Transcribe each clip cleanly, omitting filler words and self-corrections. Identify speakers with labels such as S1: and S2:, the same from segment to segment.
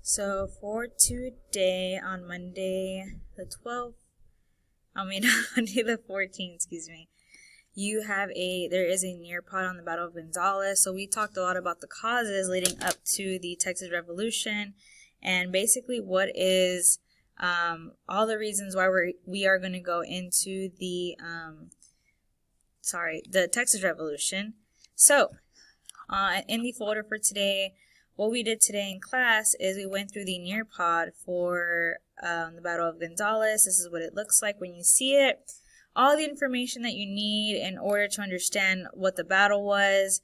S1: So for today on Monday the 12th, Monday the 14th, excuse me, there is a Nearpod on the Battle of Gonzales. So we talked a lot about the causes leading up to the Texas Revolution and basically what is all the reasons why we are going to go into the Texas Revolution. So in the folder for today, what we did today in class is we went through the Nearpod for the Battle of Gonzales. This is what it looks like when you see it. All the information that you need in order to understand what the battle was,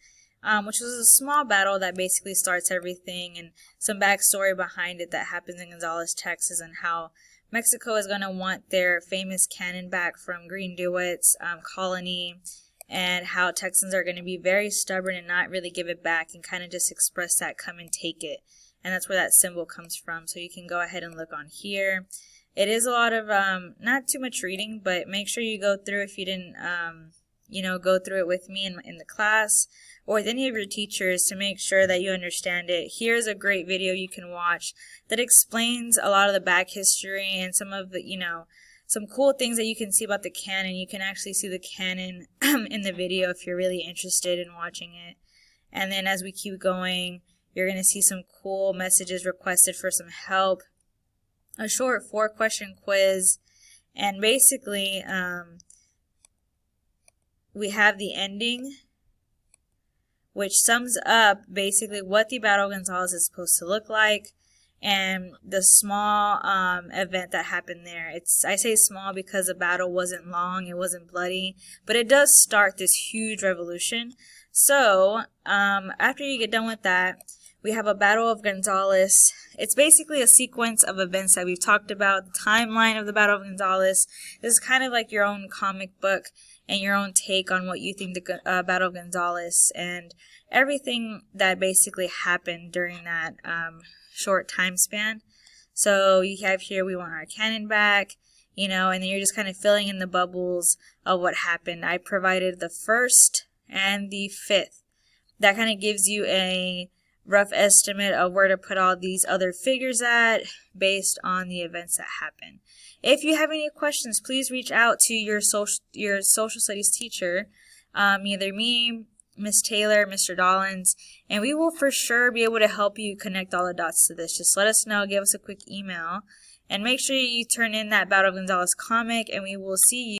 S1: which was a small battle that basically starts everything, and some backstory behind it that happens in Gonzales, Texas, and how Mexico is going to want their famous cannon back from Green DeWitt's colony, and how Texans are going to be very stubborn and not really give it back and kind of just express that come and take it. And that's where that symbol comes from. So you can go ahead and look on here. It is a lot of, not too much reading, but make sure you go through if you didn't, go through it with me in the class or with any of your teachers to make sure that you understand it. Here's a great video you can watch that explains a lot of the back history and some of the, some cool things that you can see about the cannon. You can actually see the cannon in the video if you're really interested in watching it. And then as we keep going, you're going to see some cool messages requested for some help, a short 4-question quiz, and basically we have the ending, which sums up basically what the Battle of Gonzales is supposed to look like, and the small event that happened there. I say small because the battle wasn't long, it wasn't bloody, but it does start this huge revolution. So after you get done with that, we have a Battle of Gonzales. It's basically a sequence of events that we've talked about, the timeline of the Battle of Gonzales. This is kind of like your own comic book and your own take on what you think the Battle of Gonzales and everything that basically happened during that short time span. So you have here, we want our cannon back, and then you're just kind of filling in the bubbles of what happened. I provided the 1st and the 5th. That kind of gives you a rough estimate of where to put all these other figures at based on the events that happen. If you have any questions, please reach out to your social studies teacher, either me, Miss Taylor, Mr. Dollins, and we will for sure be able to help you connect all the dots to this. Just let us know, give us a quick email, and make sure you turn in that Battle of Gonzales comic, and we will see you